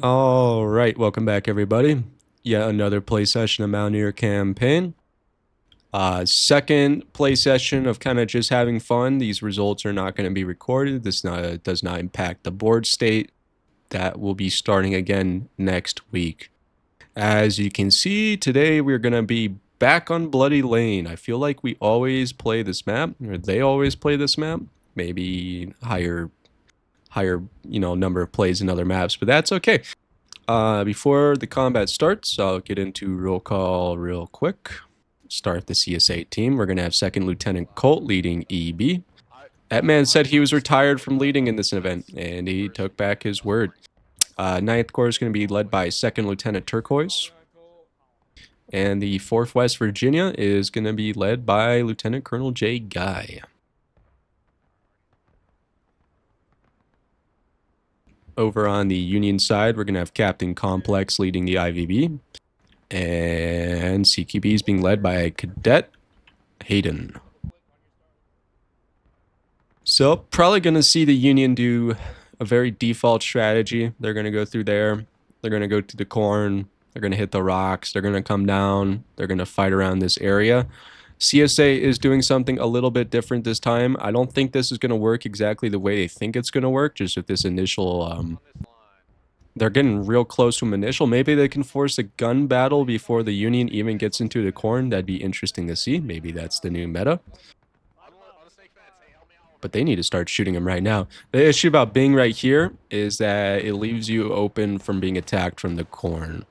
All right, welcome back, everybody. Yet another play session of Mountaineer campaign. Second play session of kind of just having fun. These results are not going to be recorded. This does not impact the board state. That will be starting again next week. As you can see, today we're going to be back on Bloody Lane. I feel like we always play this map, or they always play this map. Maybe higher number of plays in other maps, but that's okay. Before the combat starts, I'll get into roll call real quick. Start the CSA team. We're going to have Second Lieutenant Colt leading EB. That man said he was retired from leading in this event, and he took back his word. Ninth Corps is going to be led by Second Lieutenant Turquoise. And the 4th West Virginia is going to be led by Lieutenant Colonel J. Guy. Over on the Union side, we're going to have Captain Complex leading the IVB. And CQB is being led by Cadet Hayden. So probably going to see the Union do a very default strategy. They're going to go through there. They're going to go to the corn. They're going to hit the rocks. They're going to come down. They're going to fight around this area. CSA is doing something a little bit different this time. I don't think this is going to work exactly the way they think it's going to work, just with this initial... they're getting real close to an initial. Maybe they can force a gun battle before the Union even gets into the corn. That'd be interesting to see. Maybe that's the new meta. But they need to start shooting them right now. The issue about being right here is that it leaves you open from being attacked from the corn.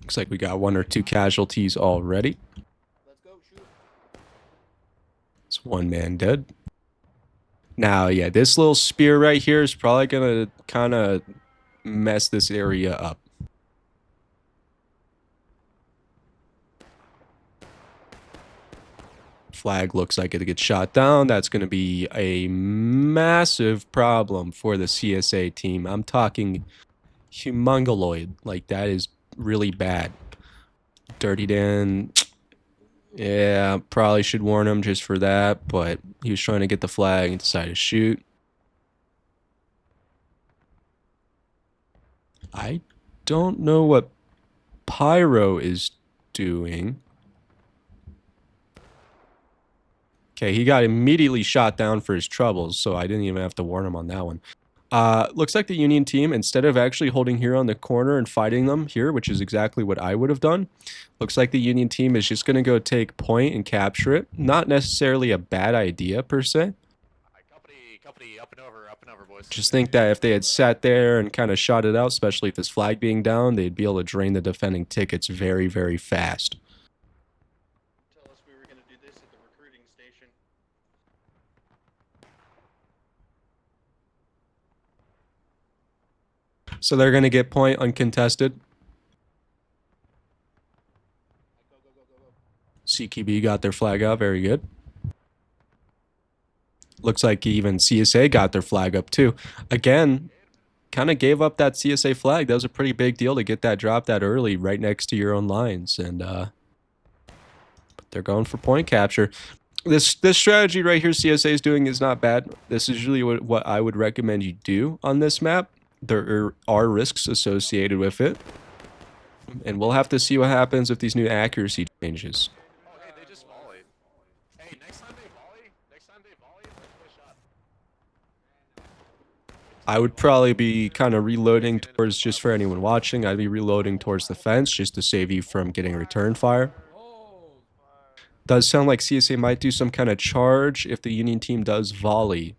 Looks like we got 1 or 2 casualties already. It's 1 man dead. Now, yeah, this little spear right here is probably going to kind of mess this area up. Flag looks like it gets shot down. That's going to be a massive problem for the CSA team. I'm talking humongoloid. Like, that is really bad. Dirty Dan... yeah, probably should warn him just for that, but he was trying to get the flag and decided to shoot. I don't know what Pyro is doing. Okay, he got immediately shot down for his troubles, so I didn't even have to warn him on that one. Looks like the Union team, instead of actually holding here on the corner and fighting them here, which is exactly what I would have done, looks like the Union team is just going to go take point and capture it. Not necessarily a bad idea, per se. Company, up and over, boys. Just think that if they had sat there and kind of shot it out, especially if this flag being down, they'd be able to drain the defending tickets very, very fast. Tell us we were going to do this at the recruiting station. So they're going to get point uncontested. CQB got their flag out. Very good. Looks like even CSA got their flag up too. Again, kind of gave up that CSA flag. That was a pretty big deal to get that drop that early right next to your own lines. And but they're going for point capture. This strategy right here CSA is doing is not bad. This is usually what I would recommend you do on this map. There are risks associated with it. And we'll have to see what happens with these new accuracy changes. Oh, hey, they just volleyed. Hey, next time they volley, let's play shot. I would probably be kind of reloading towards, just for anyone watching, I'd be reloading towards the fence just to save you from getting return fire. Does sound like CSA might do some kind of charge if the Union team does volley.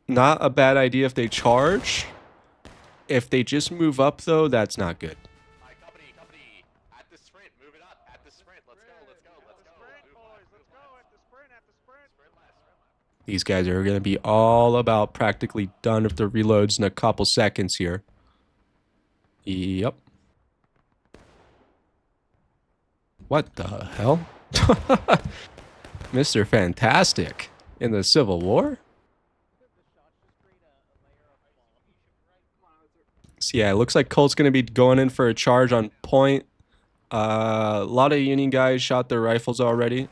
Not a bad idea if they charge. If they just move up, though, that's not good. Alright, company, at the sprint, move it up, at the sprint, let's go. Sprint left. These guys are going to be all about practically done with the reloads in a couple seconds here. Yep. What the hell? Mr. Fantastic in the Civil War? So yeah, it looks like Colt's going to be going in for a charge on point. A lot of Union guys shot their rifles already.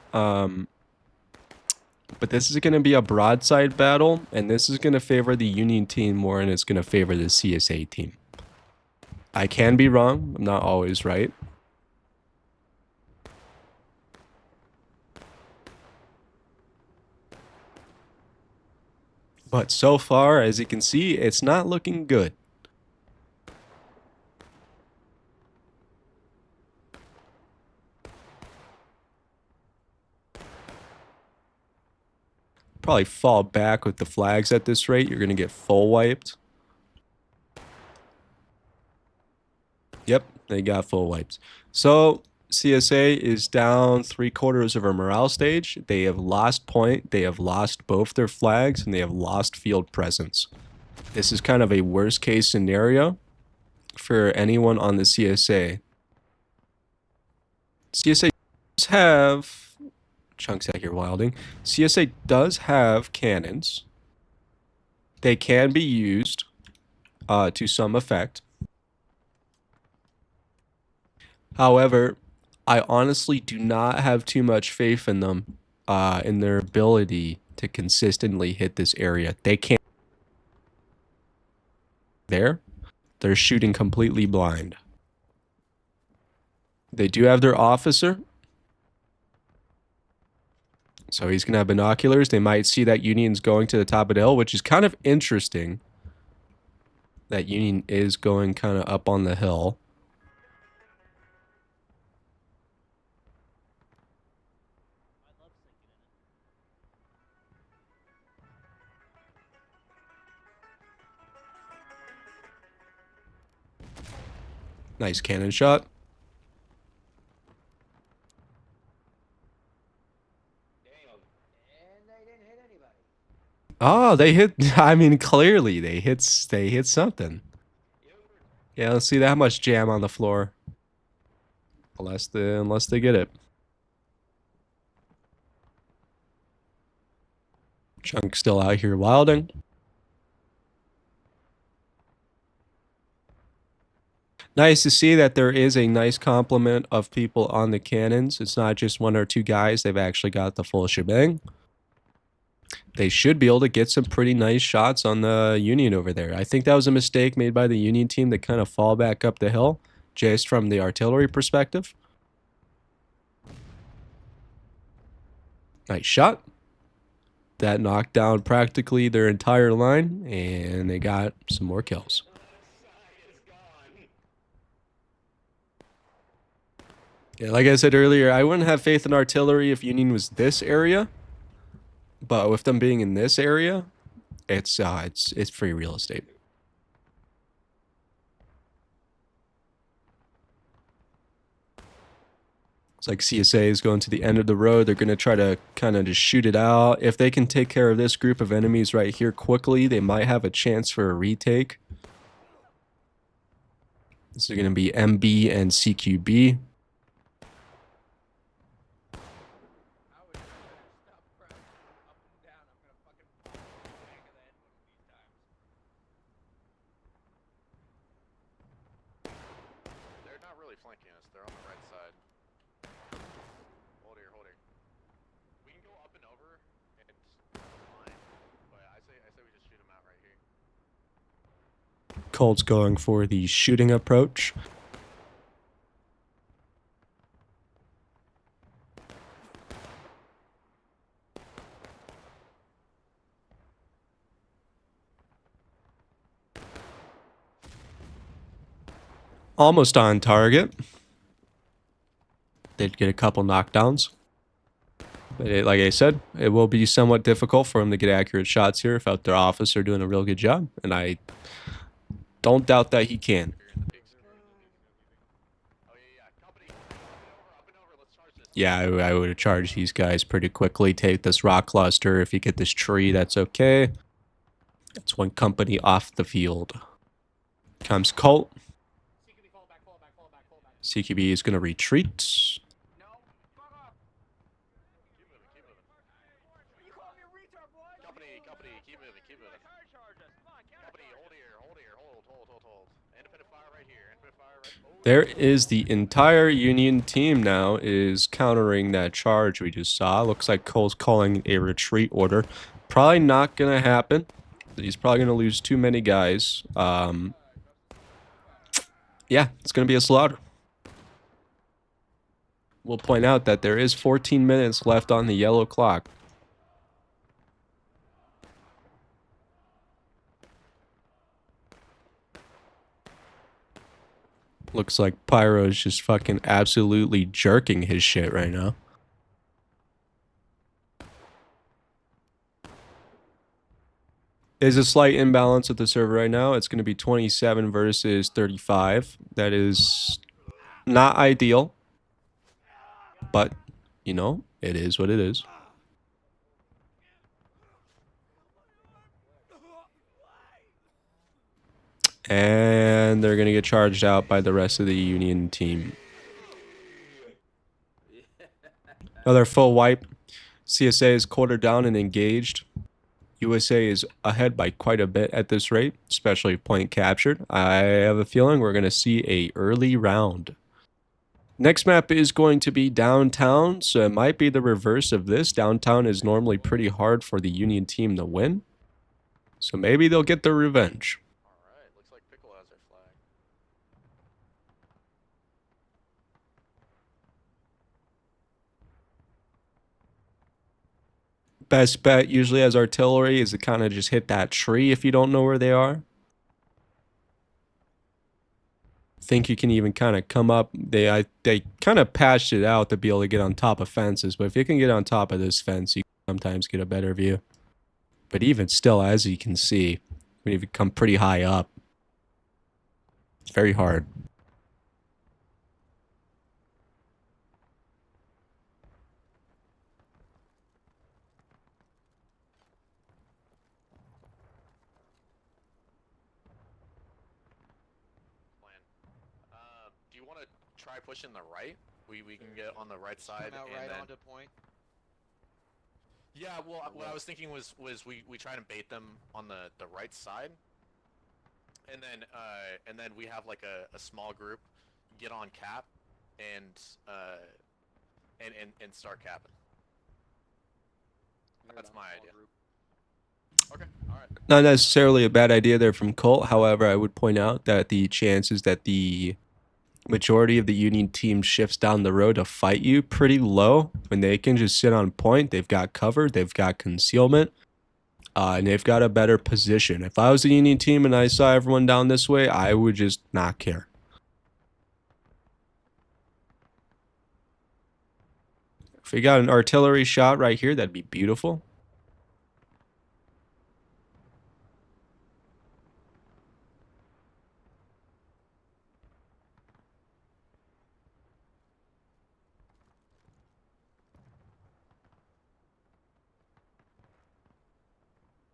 But this is going to be a broadside battle, and this is going to favor the Union team more, and it's going to favor the CSA team. I can be wrong. I'm not always right. But so far, as you can see, it's not looking good. Probably fall back with the flags at this rate. You're going to get full wiped. Yep, they got full wiped. So CSA is down 3/4 of our morale stage. They have lost point. They have lost both their flags, and they have lost field presence. This is kind of a worst case scenario for anyone on the CSA. CSA does have chunks out here wilding. CSA does have cannons. They can be used to some effect. However, I honestly do not have too much faith in them, in their ability to consistently hit this area. They can't. They're shooting completely blind. They do have their officer, so he's going to have binoculars. They might see that Union's going to the top of the hill, which is kind of interesting. That Union is going kind of up on the hill. Nice cannon shot. Oh, they hit. I mean, clearly they hit something. Yeah, let's see that much jam on the floor. Unless they get it. Chunk still out here wilding. Nice to see that there is a nice complement of people on the cannons. It's not just one or two guys. They've actually got the full shebang. They should be able to get some pretty nice shots on the Union over there. I think that was a mistake made by the Union team to kind of fall back up the hill, just from the artillery perspective. Nice shot. That knocked down practically their entire line, and they got some more kills. Yeah, like I said earlier, I wouldn't have faith in artillery if Union was this area, but with them being in this area, it's free real estate. It's like CSA is going to the end of the road. They're going to try to kind of just shoot it out. If they can take care of this group of enemies right here quickly, they might have a chance for a retake. This is going to be MB and CQB. They're not really flanking us. They're on the right side. Hold here, hold here. We can go up and over and line, but I say we just shoot them out right here. Colt's going for the shooting approach. Almost on target. They'd get a couple knockdowns. But like I said, it will be somewhat difficult for them to get accurate shots here without their officer doing a real good job. And I don't doubt that he can. Oh yeah, company, up and over. Let's charge this. Yeah, I would have charged these guys pretty quickly. Take this rock cluster. If you get this tree, that's okay. That's one company off the field. Comes Colt. CQB is going to retreat. Company, keep moving. Company, hold here, hold. Independent fire right here. Infinite fire right. Oh, There is the entire Union team now is countering that charge we just saw. Looks like Cole's calling a retreat order. Probably not going to happen. He's probably going to lose too many guys. Yeah, it's going to be a slaughter. We'll point out that there is 14 minutes left on the yellow clock. Looks like Pyro's just fucking absolutely jerking his shit right now. There's a slight imbalance at the server right now. It's going to be 27 versus 35. That is not ideal. But, you know, it is what it is. And they're going to get charged out by the rest of the Union team. Another full wipe. CSA is quartered down and engaged. USA is ahead by quite a bit at this rate, especially if point captured. I have a feeling we're going to see a early round. Next map is going to be downtown, so it might be the reverse of this. Downtown is normally pretty hard for the Union team to win, so maybe they'll get their revenge. Alright, looks like Pickle has their flag. Best bet usually as artillery is to kind of just hit that tree if you don't know where they are. Think you can even kind of come up. They kind of patched it out to be able to get on top of fences, but if you can get on top of this fence, you can sometimes get a better view. But even still, as you can see, when you come pretty high up, it's very hard. Do you want to try pushing the right? We can get on the right side Come out and right then... onto point. Yeah, well, what I was thinking was we try and bait them on the right side, and then we have like a small group get on cap and start capping. That's my idea. Okay, all right. Not necessarily a bad idea there from Colt. However, I would point out that the chances that the majority of the Union team shifts down the road to fight you pretty low. When they can just sit on point, they've got cover, they've got concealment, and they've got a better position. If I was a Union team and I saw everyone down this way, I would just not care. If we got an artillery shot right here, that'd be beautiful.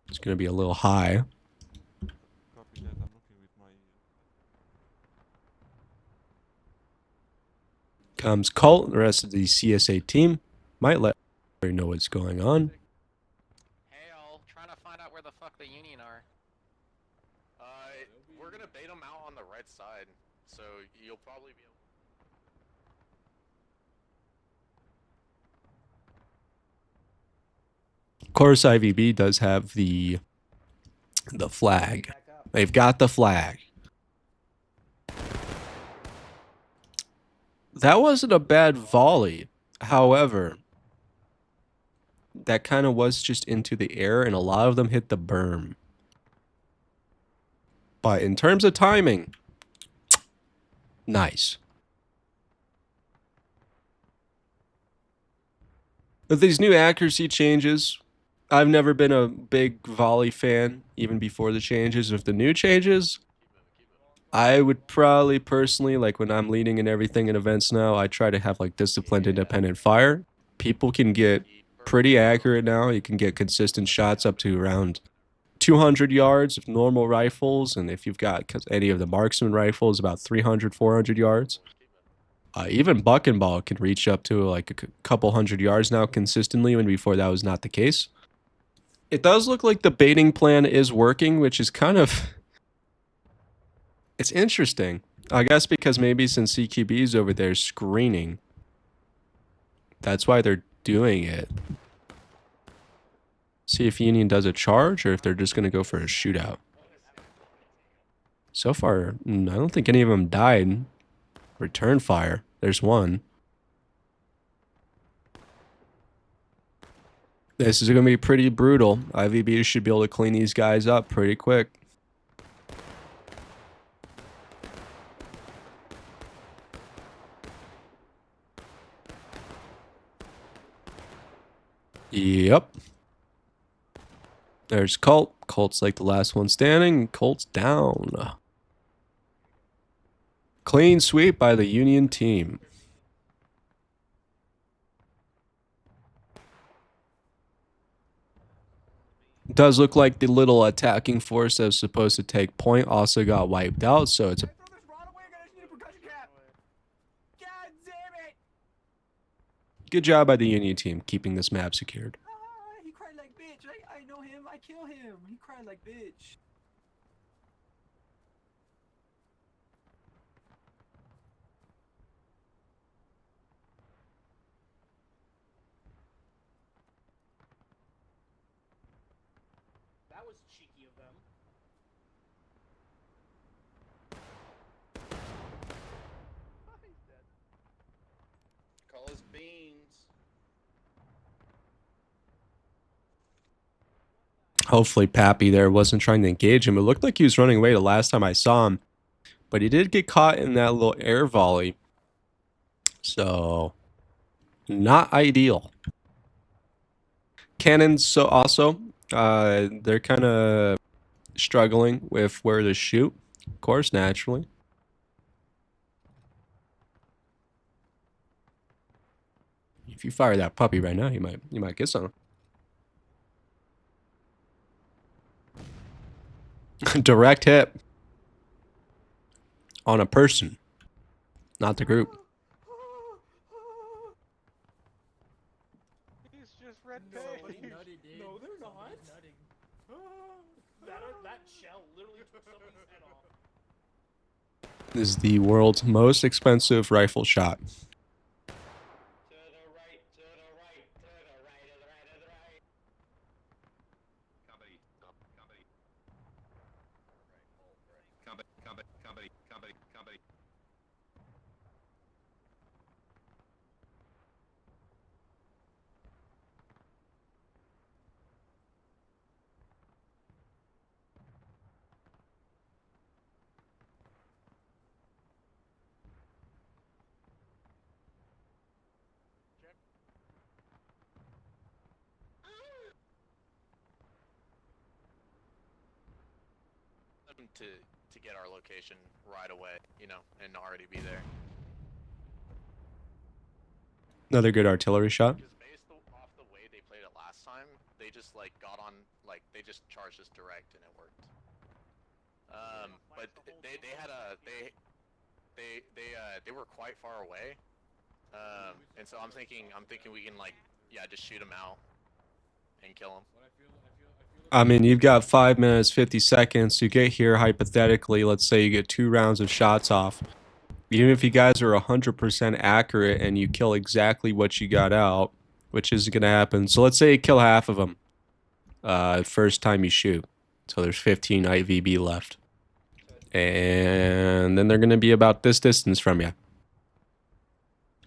It's going to be a little high. Copy that. I'm looking with my. Comes Colt, the rest of the CSA team might let everybody know what's going on. Hey, all, trying to find out where the fuck the Union are. We're gonna bait them out on the right side, so you'll probably be able. Of course, IVB does have the flag. They've got the flag. That wasn't a bad volley. However, that kind of was just into the air, and a lot of them hit the berm. But in terms of timing, nice. With these new accuracy changes, I've never been a big volley fan, even before the changes. With the new changes, I would probably personally, like when I'm leading and everything in events now, I try to have like disciplined independent fire. People can get pretty accurate now. You can get consistent shots up to around 200 yards of normal rifles, and if you've got any of the marksman rifles, about 300, 400 yards. Even buck and ball can reach up to like a couple hundred yards now consistently, when before that was not the case. It does look like the baiting plan is working, which is kind of It's interesting. I guess because maybe since CQB's over there screening, that's why they're doing it. See if Union does a charge or if they're just going to go for a shootout. So far, I don't think any of them died. Return fire. There's one. This is going to be pretty brutal. IVB should be able to clean these guys up pretty quick. Yep. There's Colt. Colt's like the last one standing. Colt's down. Clean sweep by the Union team. Does look like the little attacking force that was supposed to take point also got wiped out, so it's a good job by the Union team keeping this map secured. He cried like bitch. I know him. I kill him. He cried like bitch. That was cheeky of them. He's dead. Call his beans. Hopefully Pappy there wasn't trying to engage him. It looked like he was running away the last time I saw him. But he did get caught in that little air volley. So, not ideal. Cannons so also, they're kind of struggling with where to shoot. Of course, naturally. If you fire that puppy right now, you might get some. Direct hit on a person, not the group. He's just red No, page. No, they're not. That shell literally took someone's head off. This is the world's most expensive rifle shot. To the right, to the right, to the right, to the right, to the right. Company. Company. Company. To get our location right away, you know, and already be there. Another good artillery shot. Because based off the way they played it last time, they just like got on, like they just charged us direct and it worked. But they had a they were quite far away, and so I'm thinking we can like just shoot them out and kill them. I mean, you've got 5 minutes, 50 seconds. You get here, hypothetically, let's say you get 2 rounds of shots off. Even if you guys are 100% accurate and you kill exactly what you got out, which isn't going to happen. So let's say you kill half of them first time you shoot. So there's 15 IVB left. And then they're going to be about this distance from you.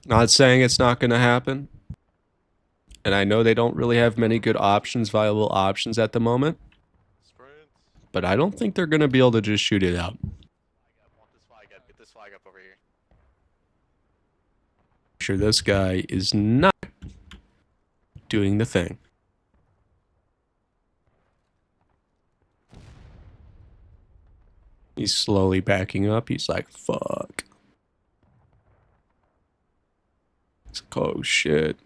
Not saying it's not going to happen. And I know they don't really have many good options, viable options at the moment. Sprints. But I don't think they're going to be able to just shoot it out. Want this flag up. Get this flag up over here. Sure, this guy is not doing the thing. He's slowly backing up. He's like, fuck. He's like, oh shit.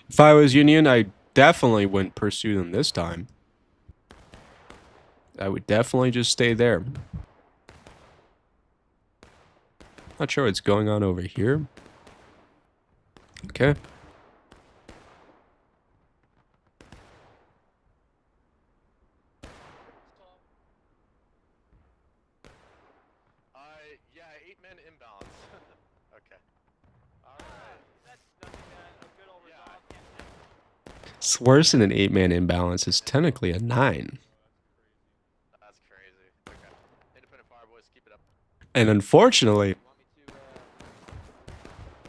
If I was Union, I definitely wouldn't pursue them this time. I would definitely just stay there. Not sure what's going on over here. Okay. It's worse than an 8-man imbalance. It's technically a 9. That's crazy. Okay. Independent fire, boys. Keep it up. And unfortunately, You want me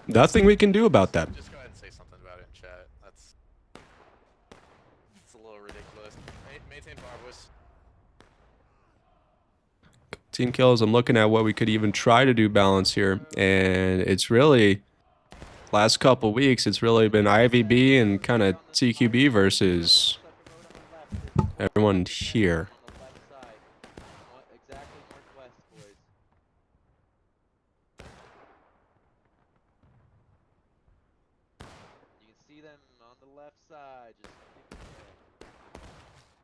to, nothing we can do about that. Just go ahead and say something about it in chat. That's a little ridiculous. Maintain fire, boys. Team kills. I'm looking at what we could even try to do balance here. And it's really, last couple weeks, it's really been IVB and kind of TQB versus everyone here. on the left side. Exactly northwest, boys. You can see them on the left side. Just keep it there.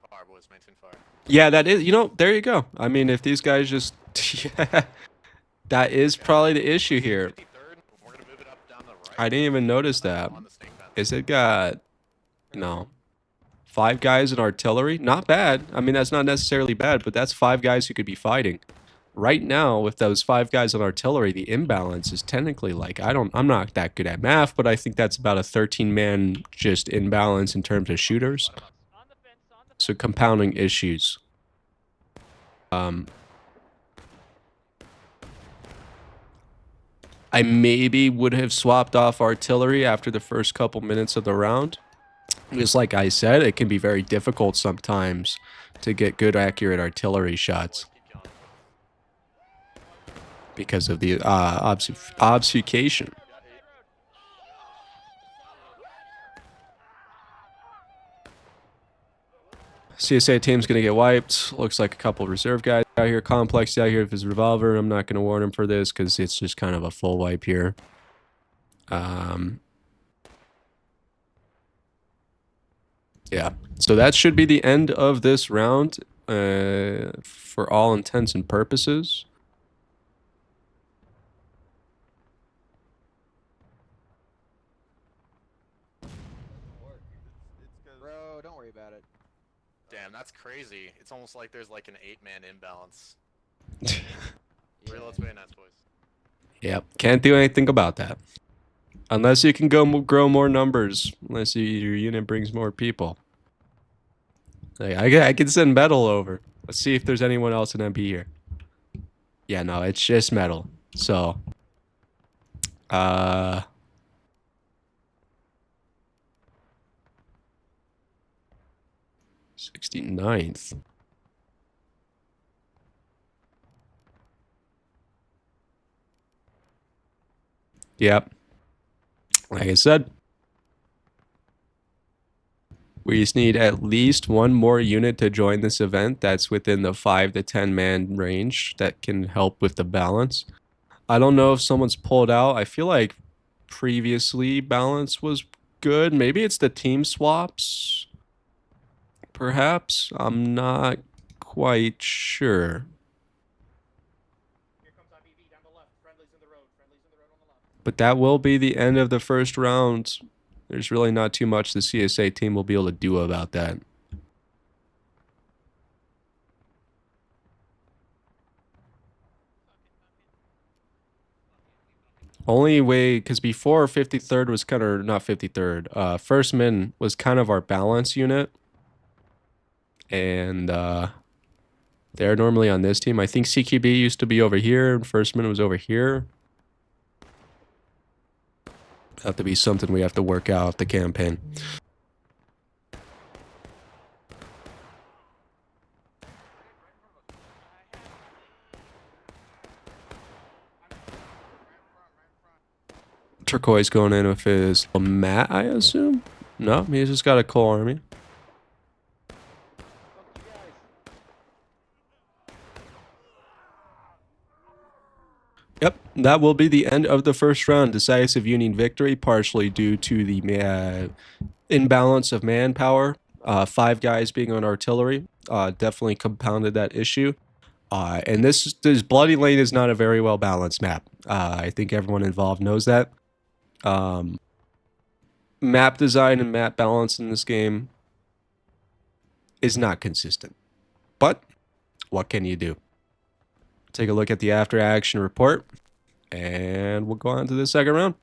Fire, boys. Maintain fire. Yeah, that is, there you go. I mean, if these guys just, that is probably the issue here. 53rd. We're gonna move it up down the right. I didn't even notice that. On the snake fence. Is it got, 5 guys in artillery? Not bad. I mean, that's not necessarily bad, but that's 5 guys who could be fighting. Right now, with those 5 guys on artillery, the imbalance is technically like, I'm not that good at math, but I think that's about a 13-man just imbalance in terms of shooters. So compounding issues. I maybe would have swapped off artillery after the first couple minutes of the round. Just like I said, it can be very difficult sometimes to get good, accurate artillery shots Keep killing. because of the obfuscation. CSA team's gonna get wiped. Looks like a couple reserve guys out here. Complex out here with his revolver. I'm not gonna warn him for this because it's just kind of a full wipe here. Yeah. So that should be the end of this round for all intents and purposes. Bro, don't worry about it. Damn, that's crazy. It's almost like there's like an 8-man imbalance. Real bayonets, boys. Yep. Can't do anything about that. Unless you can go grow more numbers. Unless your unit brings more people. Like, I can send metal over. Let's see if there's anyone else in MP here. Yeah, no, it's just metal. So, 69th. Yep. Like I said, we just need at least one more unit to join this event that's within the 5 to 10 man range that can help with the balance. I don't know if someone's pulled out. I feel like previously balance was good. Maybe it's the team swaps. Perhaps. I'm not quite sure. Here comes IBV down the left. Friendly's in the road. Friendly's in the road on the left. But that will be the end of the first round. There's really not too much the CSA team will be able to do about that. Only way, because before 53rd was kind of, not 53rd, First Min was kind of our balance unit. And they're normally on this team. I think CQB used to be over here, and First Min was over here. Have to be something we have to work out the campaign. Turquoise going in with his Mat, I assume? No, he's just got a coal army. Yep, that will be the end of the first round. Decisive Union victory, partially due to the imbalance of manpower. 5 guys being on artillery definitely compounded that issue. And this Bloody Lane is not a very well balanced map. I think everyone involved knows that. Map design and map balance in this game is not consistent. But what can you do? Take a look at the after action report, and we'll go on to the second round.